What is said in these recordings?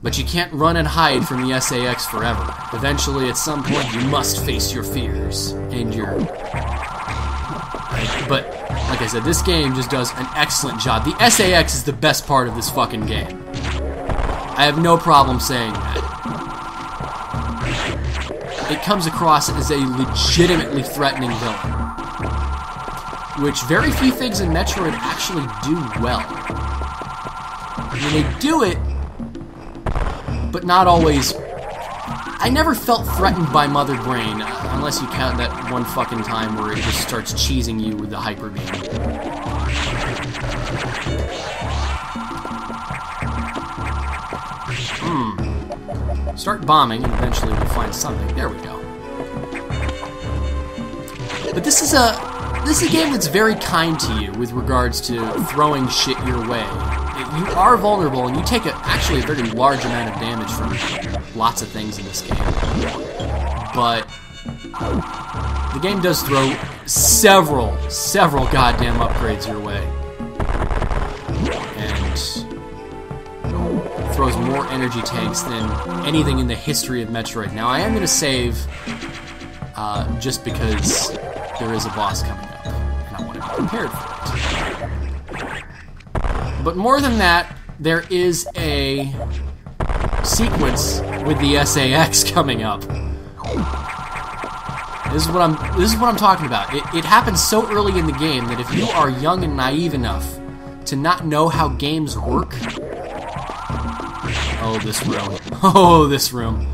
But you can't run and hide from the SAX forever. Eventually, at some point, you must face your fears and your... But, like I said, this game just does an excellent job. The SAX is the best part of this fucking game. I have no problem saying that. It comes across as a legitimately threatening villain, which very few things in Metroid actually do well. I mean, they do it, but not always. I never felt threatened by Mother Brain, unless you count that one fucking time where it just starts cheesing you with the Hyper Beam. Start bombing, and eventually we'll find something. There we go. But this is a game that's very kind to you with regards to throwing shit your way. You are vulnerable, and you take actually a very large amount of damage from lots of things in this game. But the game does throw several goddamn upgrades your way. And throws more energy tanks than anything in the history of Metroid. Now, I am going to save just because there is a boss coming up, and I want to be prepared for it. But more than that, there is a sequence with the SAX coming up. This is what I'm talking about. It happens so early in the game that if you are young and naive enough to not know how games work... Oh, this room. Oh, this room.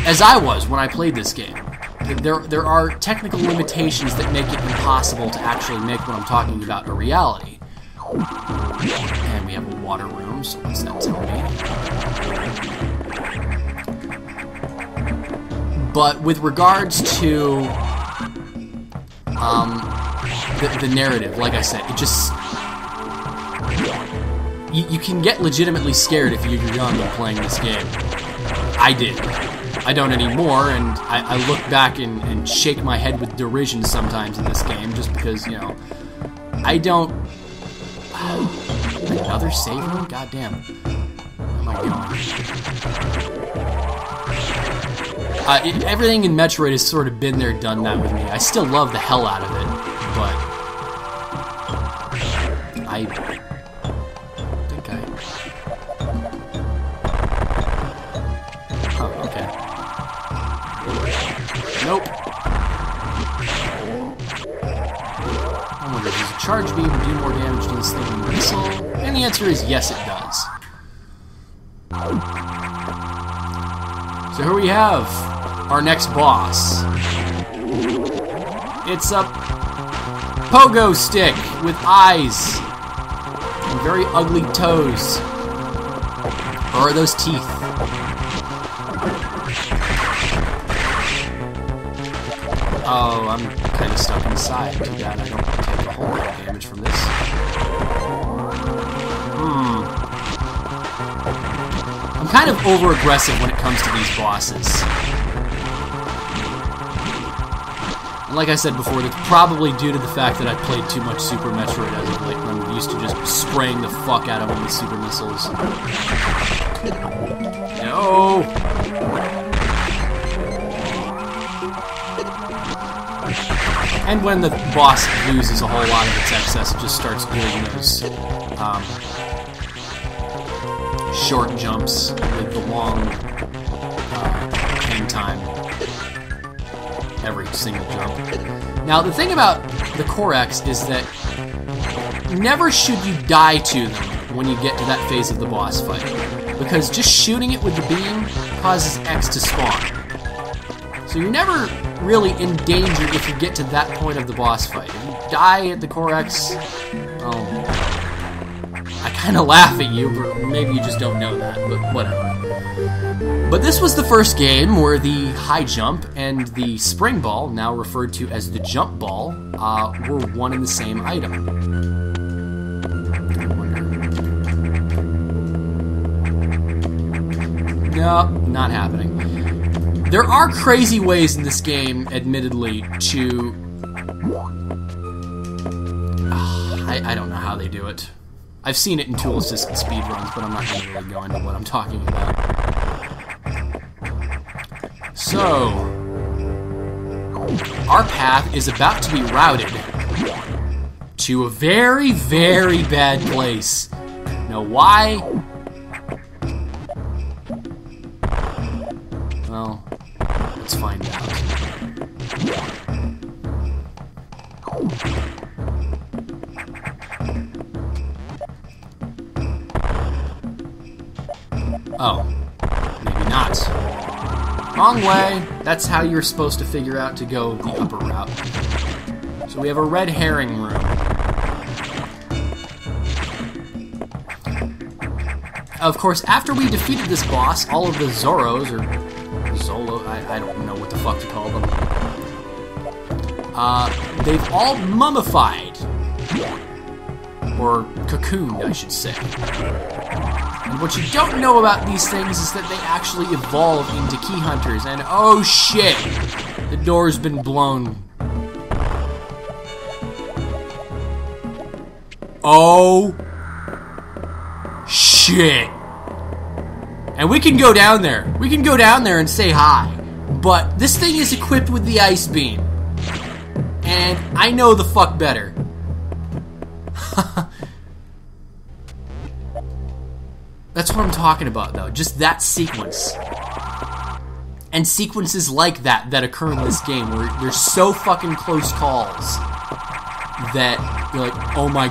As I was when I played this game, there are technical limitations that make it impossible to actually make what I'm talking about a reality. And we have a water room, so what's that tell me? But with regards to the narrative, like I said, it just... You can get legitimately scared if you're young and playing this game. I did. I don't anymore, and I look back and shake my head with derision sometimes in this game, just because, you know, I don't... Another save room? Goddamn. Where am I going? Everything in Metroid has sort of been there, done that with me. I still love the hell out of it, but... I think I... Oh, okay. Nope. I wonder if there's a charge beam to do more damage to this thing than a missile? And the answer is yes, it does. So here we have our next boss. It's a pogo stick with eyes and very ugly toes. Or are those teeth? Oh, I'm kind of stuck inside. Too bad I don't take a whole lot of damage from this. I'm kind of over-aggressive when it comes to these bosses. And like I said before, that's probably due to the fact that I played too much Super Metroid as of late, and I'm used to just spraying the fuck out of them with super missiles. No! And when the boss loses a whole lot of its excess, it just starts doing those short jumps with the long hang time every single jump. Now, the thing about the Core X is that never should you die to them when you get to that phase of the boss fight, because just shooting it with the beam causes X to spawn. So you're never really in danger if you get to that point of the boss fight. If you die at the Core X, oh, I kind of laugh at you, but maybe you just don't know that, but whatever. But this was the first game where the high jump and the spring ball, now referred to as the jump ball, were one and the same item. No, not happening. There are crazy ways in this game, admittedly, to... I don't know how they do it. I've seen it in tool-assisted speedruns, but I'm not going to really go into what I'm talking about. So, our path is about to be routed to a very, very bad place. Now, why? Well, let's find out. Oh, maybe not. Wrong way. That's how you're supposed to figure out to go the upper route. So we have a red herring room. Of course, after we defeated this boss, all of the Zoros, or Zolo, I don't know what the fuck to call them, they've all mummified. Or cocooned, I should say. And what you don't know about these things is that they actually evolve into key hunters, and oh shit! The door's been blown. Oh shit! And we can go down there. We can go down there and say hi. But this thing is equipped with the ice beam. And I know the fuck better. That's what I'm talking about, though. Just that sequence. And sequences like that occur in this game where there's so fucking close calls that you're like, oh my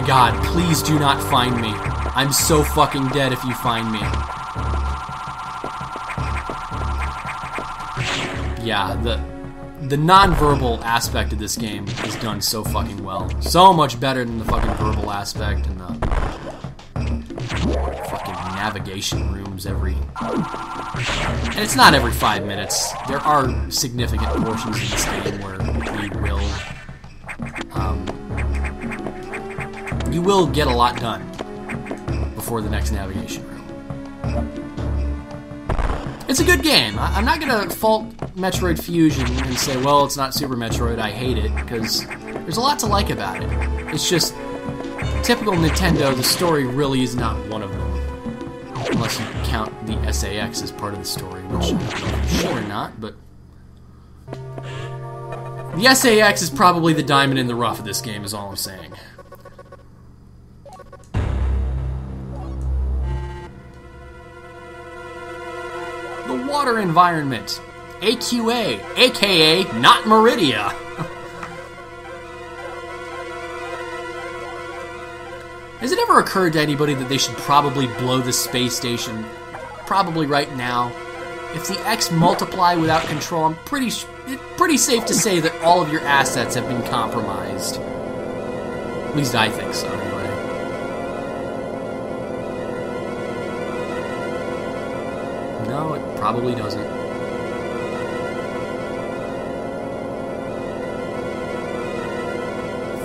god, please do not find me. I'm so fucking dead if you find me. Yeah, the non-verbal aspect of this game is done so fucking well. So much better than the fucking verbal aspect and the fucking navigation rooms every... And it's not every 5 minutes. There are significant portions of this game where you will get a lot done before the next navigation room. It's a good game. I'm not gonna fault Metroid Fusion and say, well, it's not Super Metroid, I hate it, because there's a lot to like about it. It's just, typical Nintendo, the story really is not one of them. Unless you count the SAX as part of the story, which I'm sure not, but... The SAX is probably the diamond in the rough of this game, is all I'm saying. The water environment. AQA, aka not Meridia. Has it ever occurred to anybody that they should probably blow the space station? Probably right now. If the X multiply without control, I'm pretty safe to say that all of your assets have been compromised. At least I think so, anyway. No, it probably doesn't.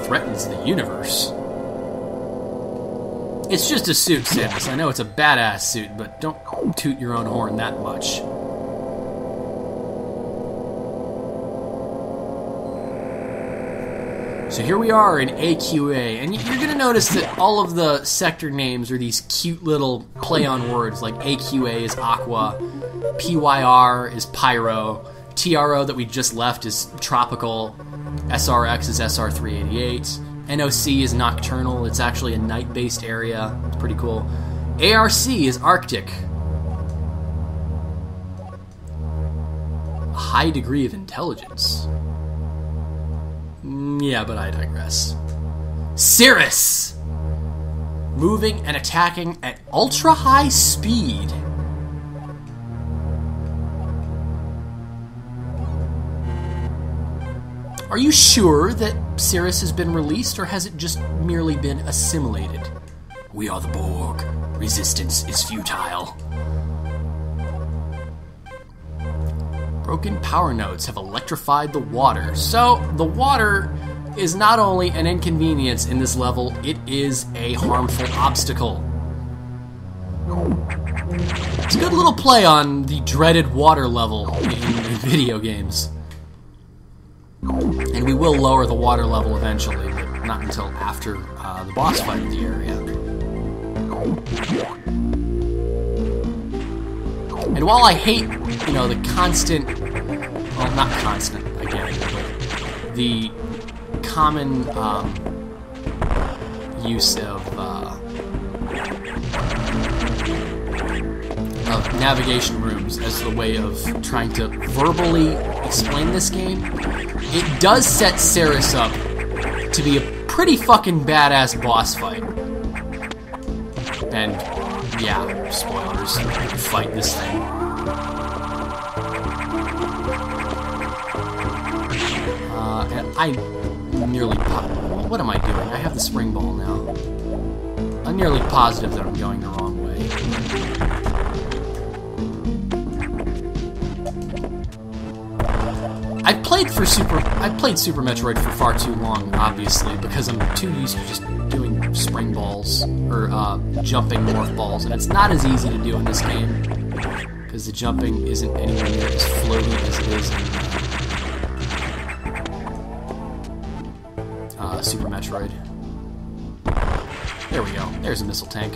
Threatens the universe. It's just a suit, Samus. I know it's a badass suit, but don't toot your own horn that much. So here we are in AQA, and you're going to notice that all of the sector names are these cute little play-on words, like AQA is Aqua, PYR is Pyro, TRO that we just left is Tropical, SRX is SR388, NOC is Nocturnal, it's actually a night-based area, it's pretty cool. ARC is Arctic. A high degree of intelligence. Yeah, but I digress. Cirrus! Moving and attacking at ultra-high speed. Are you sure that Cirrus has been released, or has it just merely been assimilated? We are the Borg. Resistance is futile. Broken power nodes have electrified the water. So, the water is not only an inconvenience in this level, it is a harmful obstacle. It's a good little play on the dreaded water level in video games. And we will lower the water level eventually, but not until after the boss fight of the area. And while I hate, you know, the constant, well, not constant, again, but the common use of navigation rooms as the way of trying to verbally explain this game, it does set Samus up to be a pretty fucking badass boss fight. And yeah, spoilers, you fight this thing. And I nearly what am I doing? I have the spring ball now. I'm nearly positive that I'm going the wrong way. I've played Super Metroid for far too long, obviously, because I'm too used to just doing spring balls, or jumping morph balls, and it's not as easy to do in this game, because the jumping isn't anywhere near as floaty as it is in Super Metroid. There we go. There's a missile tank.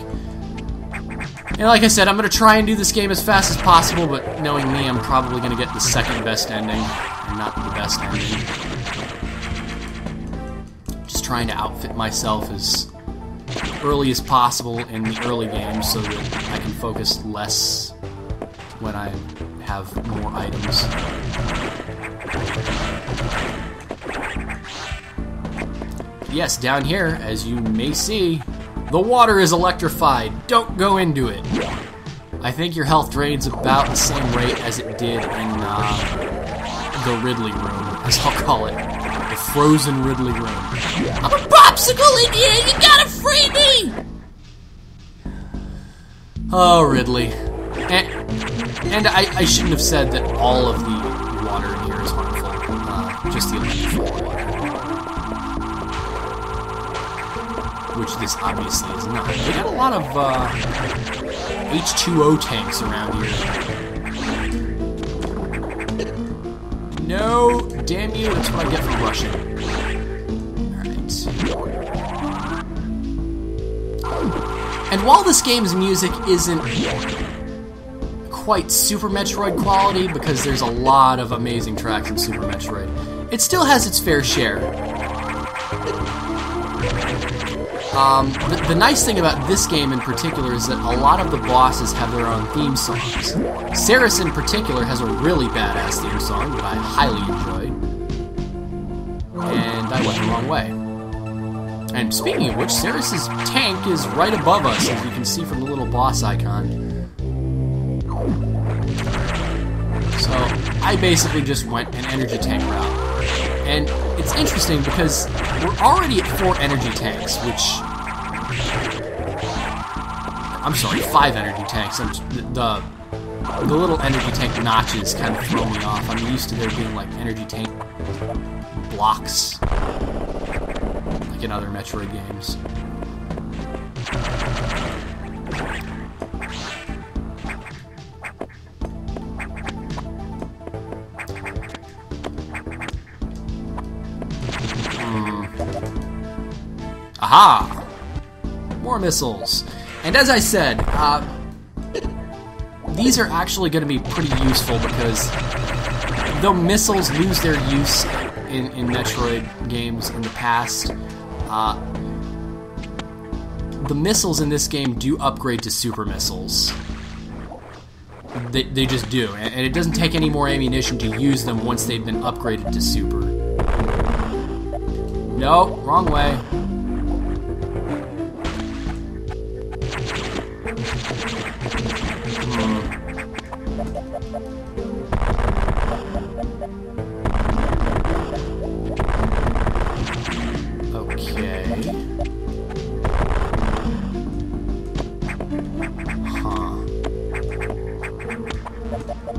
And like I said, I'm going to try and do this game as fast as possible, but knowing me, I'm probably going to get the second best ending, and not the best ending. Just trying to outfit myself as early as possible in the early game so that I can focus less when I have more items. Yes, down here, as you may see, the water is electrified. Don't go into it. I think your health drains about the same rate as it did in the Ridley room, as I'll call it. The frozen Ridley room. I'm a popsicle in here! You gotta free me! Oh, Ridley. And I shouldn't have said that all of the water in here is harmful. Just the electrical water. Which this obviously is not. They got a lot of H2O tanks around here. No, damn you, that's what I get for rushing. Alright. And while this game's music isn't quite Super Metroid quality, because there's a lot of amazing tracks in Super Metroid, it still has its fair share. The nice thing about this game in particular is that a lot of the bosses have their own theme songs. Samus in particular has a really badass theme song that I highly enjoy. And I went the wrong way. And speaking of which, Samus's tank is right above us, as you can see from the little boss icon. So I basically just went an energy tank route. And it's interesting because we're already at 4 energy tanks, which... I'm sorry, 5 energy tanks. The little energy tank notches kind of throw me off. I'm used to there being like energy tank blocks, like in other Metroid games. Aha! More missiles. And as I said, these are actually going to be pretty useful because though missiles lose their use in Metroid games in the past, the missiles in this game do upgrade to super missiles. They just do, and it doesn't take any more ammunition to use them once they've been upgraded to super. No, wrong way.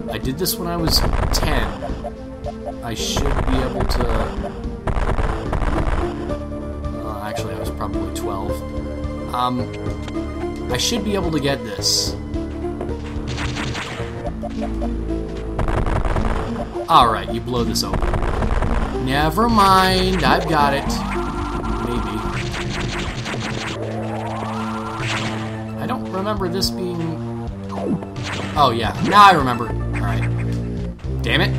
I did this when I was 10. I should be able to... actually, I was probably 12. I should be able to get this. Alright, you blow this open. Never mind, I've got it. Maybe remember this being... Oh, yeah. Now I remember. Alright. Damn it.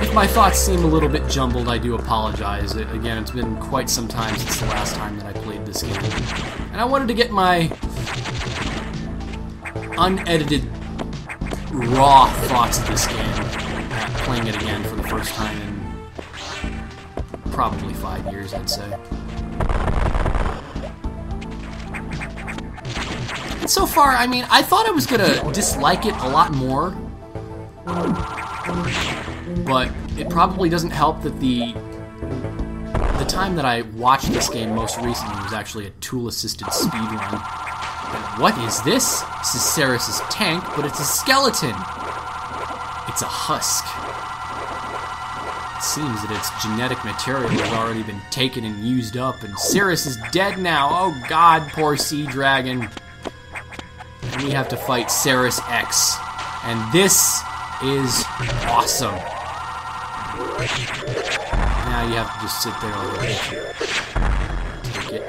If my thoughts seem a little bit jumbled, I do apologize. Again, it's been quite some time since the last time that I played this game. And I wanted to get my unedited, raw thoughts of this game, playing it again for the first time in probably 5 years, I'd say. And so far, I mean, I thought I was gonna dislike it a lot more, but it probably doesn't help that the time that I watched this game most recently was actually a tool-assisted speedrun. What is this? This is Samus's tank, but it's a skeleton. It's a husk. It seems that its genetic material has already been taken and used up, and Samus is dead now. Oh god, poor sea dragon. And we have to fight Samus X. And this is awesome. Now you have to just sit there like a bitch. Take it.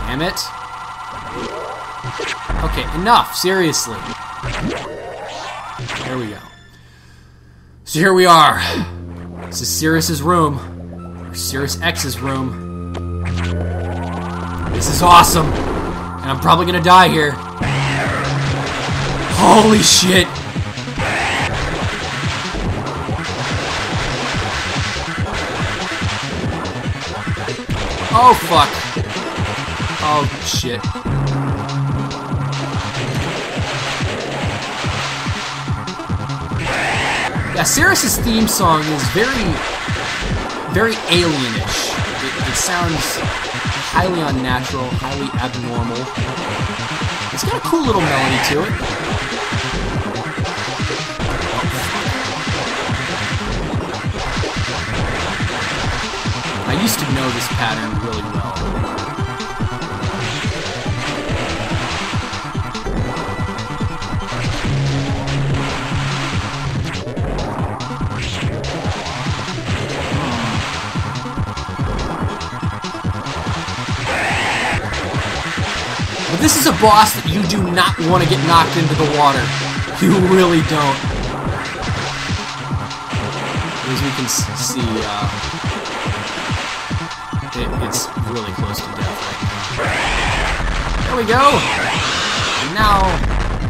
Damn it. Okay, enough, seriously. There we go. So here we are. This is Samus's room. Or Samus X's room. This is awesome. And I'm probably gonna die here. Holy shit. Oh, fuck. Oh, shit. Yeah, Samus's theme song is very alienish. It sounds highly unnatural, highly abnormal. It's got a cool little melody to it. I used to know this pattern really well. But this is a boss that you do not want to get knocked into the water. You really don't. As we can see, it's really close to death right now. There we go! And now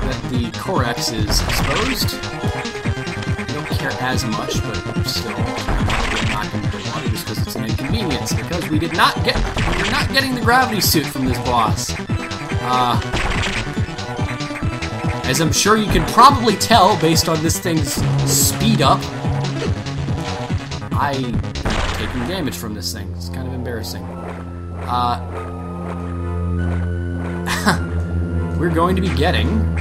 that the Corex is exposed, I don't care as much, but still get knocked into the water just because it's an inconvenience, because we're not getting the gravity suit from this boss. As I'm sure you can probably tell based on this thing's speed up, I'm taking damage from this thing. It's kind of embarrassing. We're going to be getting,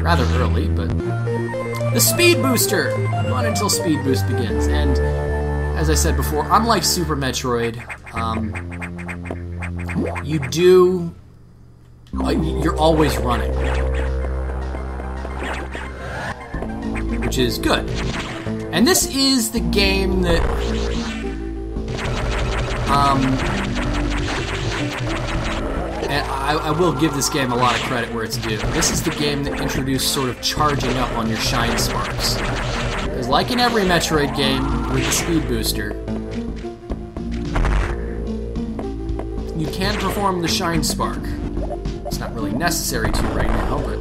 rather early, but the speed booster! Not until speed boost begins. And as I said before, unlike Super Metroid, you're always running, which is good. And this is the game that, and I will give this game a lot of credit where it's due. This is the game that introduced sort of charging up on your shine sparks. Because like in every Metroid game with the speed booster, you can perform the shine spark. It's not really necessary to right now, but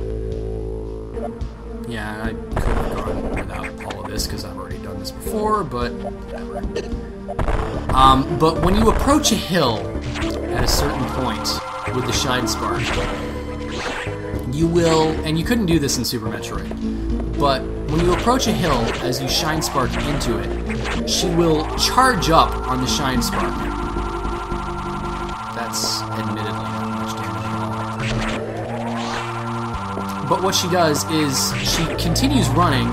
yeah, I could have gone without all of this because I've already done this before, but whatever. But when you approach a hill at a certain point with the shine spark, you will, and you couldn't do this in Super Metroid, but when you approach a hill as you shine spark into it, she will charge up on the shine spark. That's admittedly not much damage at all. But what she does is she continues running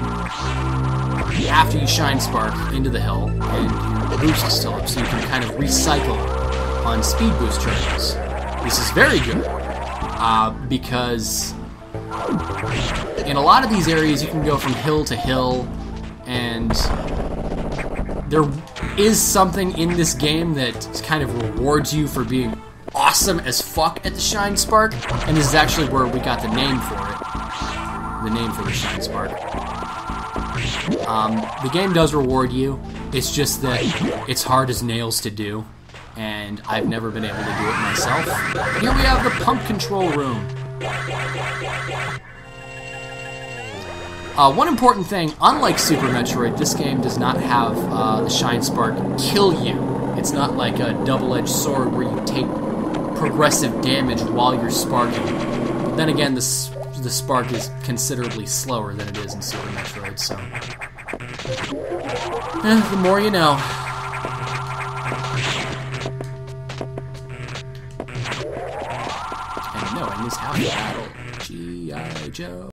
after you shine spark into the hill, and your boost is still up, so you can kind of recycle on speed boost charges. This is very good, because in a lot of these areas you can go from hill to hill, and they're is something in this game that kind of rewards you for being awesome as fuck at the Shine Spark, and this is actually where we got the name for it. The name for the Shine Spark. The game does reward you. It's just that it's hard as nails to do, and I've never been able to do it myself. But here we have the pump control room. One important thing, unlike Super Metroid, this game does not have the Shine Spark kill you. It's not like a double-edged sword where you take progressive damage while you're sparking. But then again, the spark is considerably slower than it is in Super Metroid, so... the more you know. And knowing is half the battle. G.I. Joe.